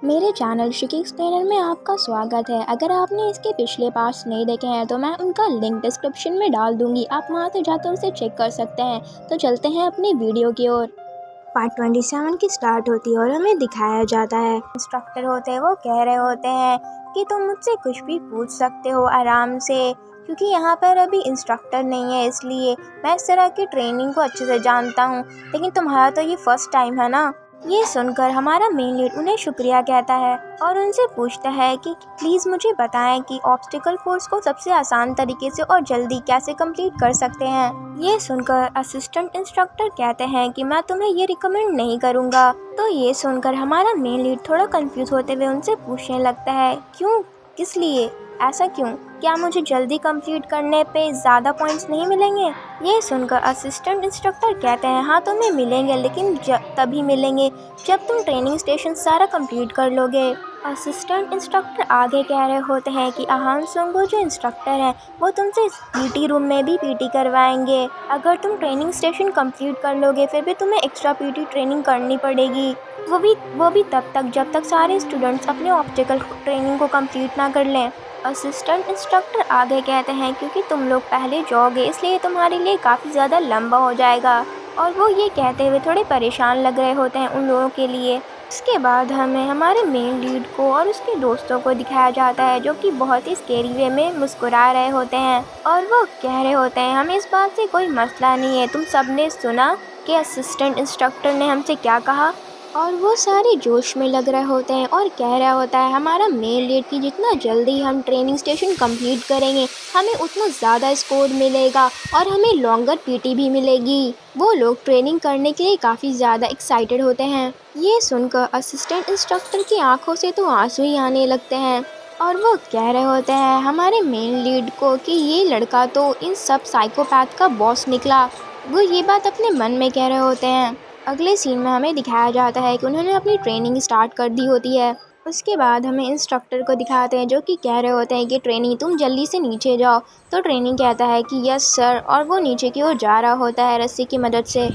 मेरे channel शिकी explainer में आपका स्वागत है। अगर आपने इसके पिछले पार्ट्स नहीं देखे हैं तो मैं उनका लिंक डिस्क्रिप्शन में डाल दूंगी, आप वहां से जाकर उसे चेक कर सकते हैं। तो चलते हैं अपनी वीडियो की ओर। पार्ट 27 की स्टार्ट होती है और हमें दिखाया जाता है इंस्ट्रक्टर होते हैं, वो कह रहे होते हैं कि तुम मुझसे कुछ भी पूछ सकते हो आराम से, क्योंकि यहाँ पर अभी इंस्ट्रक्टर नहीं है, इसलिए मैं इस तरह की ट्रेनिंग को अच्छे से जानता हूँ, लेकिन तुम्हारा तो ये फर्स्ट टाइम है ना। ये सुनकर हमारा मेन लीड उन्हें शुक्रिया कहता है और उनसे पूछता है कि प्लीज़ मुझे बताएं कि ऑब्स्टिकल कोर्स को सबसे आसान तरीके से और जल्दी कैसे कंप्लीट कर सकते हैं। ये सुनकर असिस्टेंट इंस्ट्रक्टर कहते हैं कि मैं तुम्हें ये रिकमेंड नहीं करूँगा। तो ये सुनकर हमारा मेन लीड थोड़ा कंफ्यूज होते हुए उनसे पूछने लगता है, क्यों, किस लिए, ऐसा क्यों, क्या मुझे जल्दी कंप्लीट करने पे ज़्यादा पॉइंट्स नहीं मिलेंगे। ये सुनकर असिस्टेंट इंस्ट्रक्टर कहते हैं, हाँ तुम्हें मिलेंगे, लेकिन तभी मिलेंगे जब तुम ट्रेनिंग स्टेशन सारा कंप्लीट कर लोगे। असिस्टेंट इंस्ट्रक्टर आगे कह रहे होते हैं कि आहान सुंगो जो इंस्ट्रक्टर हैं वो तुमसे पीटी रूम में भी पीटी करवाएंगे। अगर तुम ट्रेनिंग स्टेशन कंप्लीट कर लोगे फिर भी तुम्हें एक्स्ट्रा पीटी ट्रेनिंग करनी पड़ेगी, वो भी तब तक जब तक सारे स्टूडेंट्स अपने ऑब्स्टिकल ट्रेनिंग को कंप्लीट ना कर लें। असिस्टेंट इंस्ट्रक्टर आगे कहते हैं क्योंकि तुम लोग पहले जाओगे इसलिए तुम्हारे लिए काफ़ी ज़्यादा लंबा हो जाएगा, और वो ये कहते हुए थोड़े परेशान लग रहे होते हैं उन लोगों के लिए। इसके बाद हमें हमारे मेन लीड को और उसके दोस्तों को दिखाया जाता है जो कि बहुत ही स्केरी वे में मुस्कुरा रहे होते हैं, और वो कह रहे होते हैं हमें इस बात से कोई मसला नहीं है, तुम सब ने सुना कि असिस्टेंट इंस्ट्रक्टर ने हमसे क्या कहा। और वो सारे जोश में लग रहे होते हैं और कह रहा होता है हमारा मेन लीड कि जितना जल्दी हम ट्रेनिंग स्टेशन कंप्लीट करेंगे हमें उतना ज़्यादा स्कोर मिलेगा और हमें लॉन्गर पीटी भी मिलेगी। वो लोग ट्रेनिंग करने के लिए काफ़ी ज़्यादा एक्साइटेड होते हैं। ये सुनकर असिस्टेंट इंस्ट्रक्टर की आंखों से तो आंसू ही आने लगते हैं, और वो कह रहे होते हैं हमारे मेन लीड को कि ये लड़का तो इन सब साइकोपैथ का बॉस निकला। वो ये बात अपने मन में कह रहे होते हैं। अगले सीन में हमें दिखाया जाता है कि उन्होंने अपनी ट्रेनिंग स्टार्ट कर दी होती है। उसके बाद हमें इंस्ट्रक्टर को दिखाते हैं जो कि कह रहे होते हैं कि ट्रेनिंग तुम जल्दी से नीचे जाओ। तो ट्रेनिंग कहता है कि यस सर, और वो नीचे की ओर जा रहा होता है रस्सी की मदद से।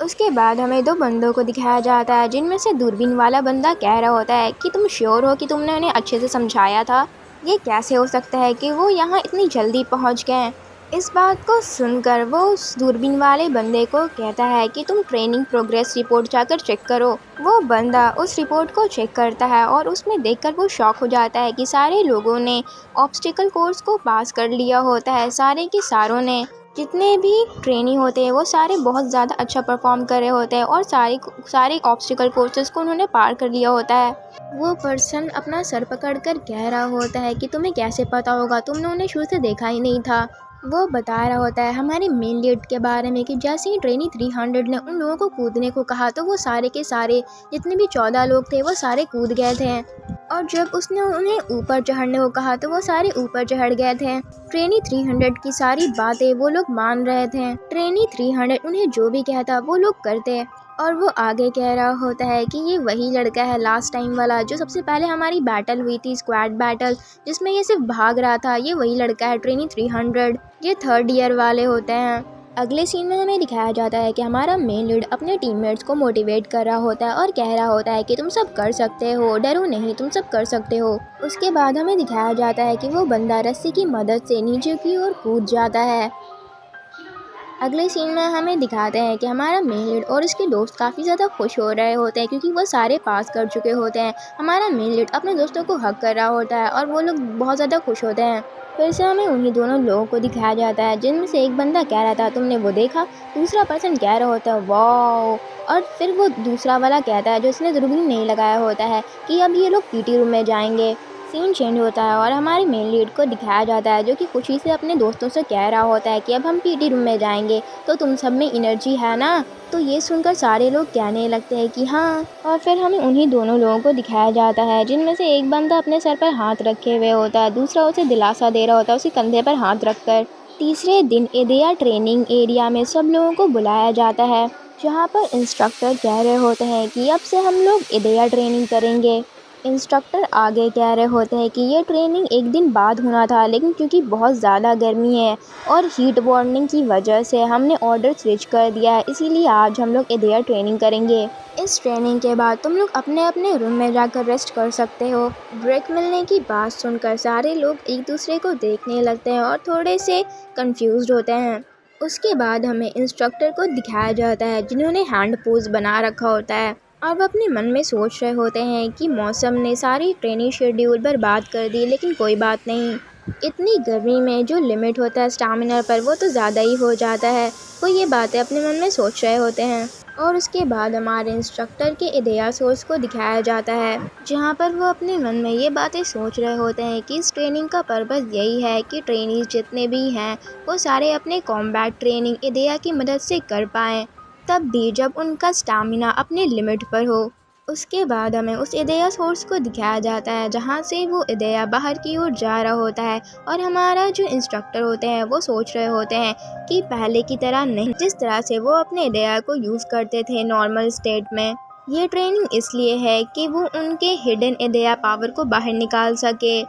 उसके बाद हमें दो बंदों को दिखाया जाता है जिनमें से दूरबीन वाला बंदा कह रहा होता है कि तुम श्योर हो कि तुमने उन्हें अच्छे से समझाया था, ये कैसे हो सकता है कि वो यहाँ इतनी जल्दी पहुँच गए। इस बात को सुनकर वो उस दूरबीन वाले बंदे को कहता है कि तुम ट्रेनिंग प्रोग्रेस रिपोर्ट जाकर चेक करो। वो बंदा उस रिपोर्ट को चेक करता है और उसमें देखकर वो शॉक हो जाता है कि सारे लोगों ने ऑब्स्टिकल कोर्स को पास कर लिया होता है। सारे के सारों ने, जितने भी ट्रेनी होते हैं वो सारे बहुत ज़्यादा अच्छा परफॉर्म कर रहे होते हैं और सारे ऑब्स्टिकल कोर्सेज को उन्होंने पार कर लिया होता है। वो पर्सन अपना सर पकड़कर कह रहा होता है कि तुम्हें कैसे पता होगा, तुमने उन्हें शुरू से देखा ही नहीं था। वो बता रहा होता है हमारे मेन लीड के बारे में कि जैसे ही ट्रेनी 300 ने उन लोगों को कूदने को कहा तो वो सारे के सारे जितने भी 14 लोग थे वो सारे कूद गए थे, और जब उसने उन्हें ऊपर चढ़ने को कहा तो वो सारे ऊपर चढ़ गए थे। ट्रेनी 300 की सारी बातें वो लोग मान रहे थे। ट्रेनी 300 उन्हें जो भी कहता वो लोग करते, और वो आगे कह रहा होता है कि ये वही लड़का है लास्ट टाइम वाला जो सबसे पहले हमारी बैटल हुई थी, स्क्वाड बैटल, जिसमें ये सिर्फ भाग रहा था, ये वही लड़का है ट्रेनी 300। ये 3rd ईयर वाले होते हैं। अगले सीन में हमें दिखाया जाता है कि हमारा मेन लीड अपने टीममेट्स को मोटिवेट कर रहा होता है और कह रहा होता है कि तुम सब कर सकते हो, डरो नहीं, तुम सब कर सकते हो। उसके बाद हमें दिखाया जाता है कि वो बंदा रस्सी की मदद से नीचे की ओर कूद जाता है। अगले सीन में हमें दिखाते हैं कि हमारा मेन लीड और उसके दोस्त काफ़ी ज़्यादा खुश हो रहे होते हैं क्योंकि वो सारे पास कर चुके होते हैं। हमारा मेन लीड अपने दोस्तों को हक कर रहा होता है और वो लोग बहुत ज़्यादा खुश होते हैं। फिर से हमें उन्हीं दोनों लोगों को दिखाया जाता है जिनमें से एक बंदा कह रहा था तुमने वो देखा, दूसरा पर्सन कह रहा होता है वाओ, और फिर वो दूसरा वाला कहता है जो उसने दूरबीन नहीं लगाया होता है कि अब ये लोग पीटी रूम में जाएंगे। सीन चेंज होता है और हमारे मेन लीड को दिखाया जाता है जो कि खुशी से अपने दोस्तों से कह रहा होता है कि अब हम पीटी रूम में जाएंगे, तो तुम सब में एनर्जी है ना। तो ये सुनकर सारे लोग कहने लगते हैं कि हाँ, और फिर हमें उन्हीं दोनों लोगों को दिखाया जाता है जिनमें से एक बंदा अपने सर पर हाथ रखे हुए होता है, दूसरा उसे दिलासा दे रहा होता है उसके कंधे पर हाथ रखकर। तीसरे दिन इदेया ट्रेनिंग एरिया में सब लोगों को बुलाया जाता है जहाँ पर इंस्ट्रक्टर कह रहे होते हैं कि अब से हम लोग इदेया ट्रेनिंग करेंगे। इंस्ट्रक्टर आगे कह रहे होते हैं कि ये ट्रेनिंग एक दिन बाद होना था, लेकिन क्योंकि बहुत ज़्यादा गर्मी है और हीट वार्निंग की वजह से हमने ऑर्डर स्विच कर दिया है, इसीलिए आज हम लोग इदेया ट्रेनिंग करेंगे। इस ट्रेनिंग के बाद तुम लोग अपने अपने रूम में जाकर रेस्ट कर सकते हो। ब्रेक मिलने की बात सुनकर सारे लोग एक दूसरे को देखने लगते हैं और थोड़े से कंफ्यूज्ड होते हैं। उसके बाद हमें इंस्ट्रक्टर को दिखाया जाता है जिन्होंने हैंड पोज बना रखा होता है और वो अपने मन में सोच रहे होते हैं कि मौसम ने सारी ट्रेनिंग शेड्यूल बर्बाद कर दी, लेकिन कोई बात नहीं। इतनी गर्मी में जो लिमिट होता है स्टैमिना पर वो तो ज़्यादा ही हो जाता है। वो ये बातें अपने मन में सोच रहे होते हैं और उसके बाद हमारे इंस्ट्रक्टर के इडिया सोर्स को दिखाया जाता है जहाँ पर वो अपने मन में ये बातें सोच रहे होते हैं कि इस ट्रेनिंग का पर्पज़ यही है कि ट्रेनीज जितने भी हैं वो सारे अपने कॉम्बैट ट्रेनिंग इडिया की मदद से कर पाएँ, तब भी जब उनका स्टैमिना अपने लिमिट पर हो। उसके बाद हमें उस इडिया सोर्स को दिखाया जाता है जहाँ से वो इडिया बाहर की ओर जा रहा होता है और हमारा जो इंस्ट्रक्टर होते हैं वो सोच रहे होते हैं कि पहले की तरह नहीं, जिस तरह से वो अपने इडिया को यूज़ करते थे नॉर्मल स्टेट में। ये ट्रेनिंग इसलिए है कि वो उनके हिडन इडिया पावर को बाहर निकाल सके,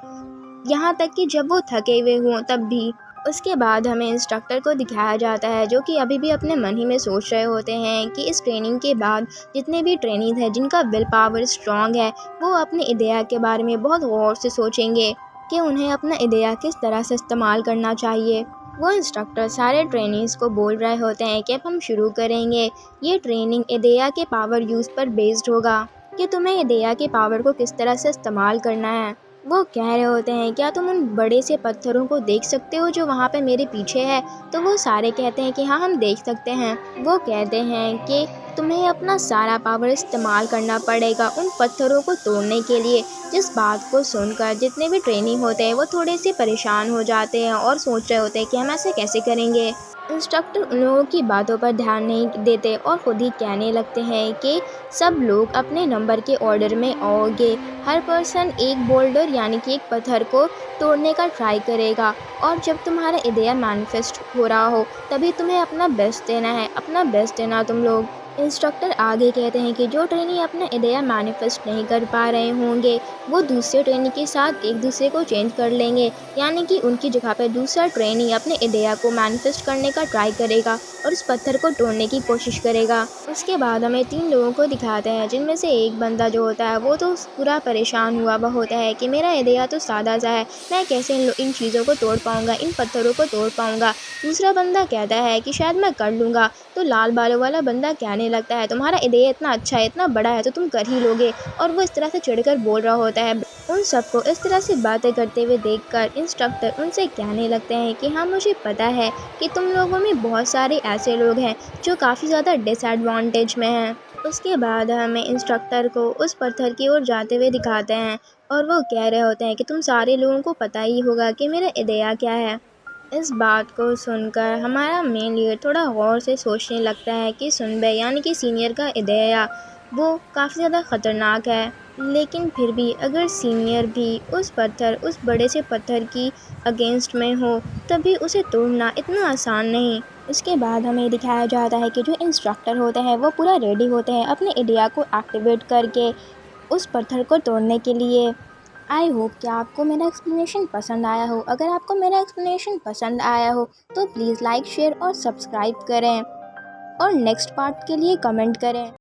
यहाँ तक कि जब वो थके हुए हों तब भी। उसके बाद हमें इंस्ट्रक्टर को दिखाया जाता है जो कि अभी भी अपने मन ही में सोच रहे होते हैं कि इस ट्रेनिंग के बाद जितने भी ट्रेनीज हैं जिनका विल पावर स्ट्रॉन्ग है वो अपने इडिया के बारे में बहुत गौर से सोचेंगे कि उन्हें अपना इडिया किस तरह से इस्तेमाल करना चाहिए। वो इंस्ट्रक्टर सारे ट्रेनीज को बोल रहे होते हैं कि अब हम शुरू करेंगे। ये ट्रेनिंग इडिया के पावर यूज़ पर बेस्ड होगा कि तुम्हें इडिया के पावर को किस तरह से इस्तेमाल करना है। वो कह रहे होते हैं क्या तुम उन बड़े से पत्थरों को देख सकते हो जो वहाँ पे मेरे पीछे है। तो वो सारे कहते हैं कि हाँ हम देख सकते हैं। वो कहते हैं कि तुम्हें अपना सारा पावर इस्तेमाल करना पड़ेगा उन पत्थरों को तोड़ने के लिए। जिस बात को सुनकर जितने भी ट्रेनी होते हैं वो थोड़े से परेशान हो जाते हैं और सोच रहे होते हैं कि हम ऐसे कैसे करेंगे। इंस्ट्रक्टर उन लोगों की बातों पर ध्यान नहीं देते और खुद ही कहने लगते हैं कि सब लोग अपने नंबर के ऑर्डर में आओगे। हर पर्सन एक बोल्डर यानी कि एक पत्थर को तोड़ने का ट्राई करेगा और जब तुम्हारा इडिया मैनिफेस्ट हो रहा हो तभी तुम्हें अपना बेस्ट देना है, अपना बेस्ट देना तुम लोग। इंस्ट्रक्टर आगे कहते हैं कि जो ट्रेनी अपना इडिया मैनिफेस्ट नहीं कर पा रहे होंगे वो दूसरे ट्रेनी के साथ एक दूसरे को चेंज कर लेंगे, यानी कि उनकी जगह पर दूसरा ट्रेनी अपने इडिया को मैनिफेस्ट करने का ट्राई करेगा और उस पत्थर को तोड़ने की कोशिश करेगा। उसके बाद हमें 3 लोगों को दिखाते हैं जिनमें से एक बंदा जो होता है वो तो पूरा परेशान हुआ हुआ होता है कि मेरा इडिया तो सादा सा है, मैं कैसे इन चीज़ों को तोड़ पाऊँगा, इन पत्थरों को तोड़ पाऊँगा। दूसरा बंदा कहता है कि शायद मैं कर लूँगा। तो लाल बालों वाला बंदा कहने लगता है तुम्हारा इडिया इतना अच्छा है, इतना बड़ा है तो तुम कर ही लोगे। और वो इस तरह से चिढ़कर बोल रहा होता है। उन सबको इस तरह से बातें करते हुए देखकर इंस्ट्रक्टर उनसे कहने लगते हैं कि हाँ मुझे पता है कि तुम लोगों में बहुत सारे ऐसे लोग हैं जो काफ़ी ज़्यादा डिसएडवांटेज में हैं। उसके बाद हमें इंस्ट्रक्टर को उस पत्थर की ओर जाते हुए दिखाते हैं और वो कह रहे होते हैं कि तुम सारे लोगों को पता ही होगा कि मेरा इडिया क्या है। इस बात को सुनकर हमारा मेन लीडर थोड़ा गौर से सोचने लगता है कि सुनबे यानी कि सीनियर का इडिया वो काफ़ी ज़्यादा ख़तरनाक है, लेकिन फिर भी अगर सीनियर भी उस बड़े से पत्थर की अगेंस्ट में हो तभी उसे तोड़ना इतना आसान नहीं। उसके बाद हमें दिखाया जाता है कि जो इंस्ट्रक्टर होते हैं वो पूरा रेडी होते हैं अपने इडिया को एक्टिवेट करके उस पत्थर को तोड़ने के लिए। आई होप कि आपको मेरा एक्सप्लेनेशन पसंद आया हो। अगर आपको मेरा एक्सप्लेनेशन पसंद आया हो तो प्लीज़ लाइक शेयर और सब्सक्राइब करें और नेक्स्ट पार्ट के लिए कमेंट करें।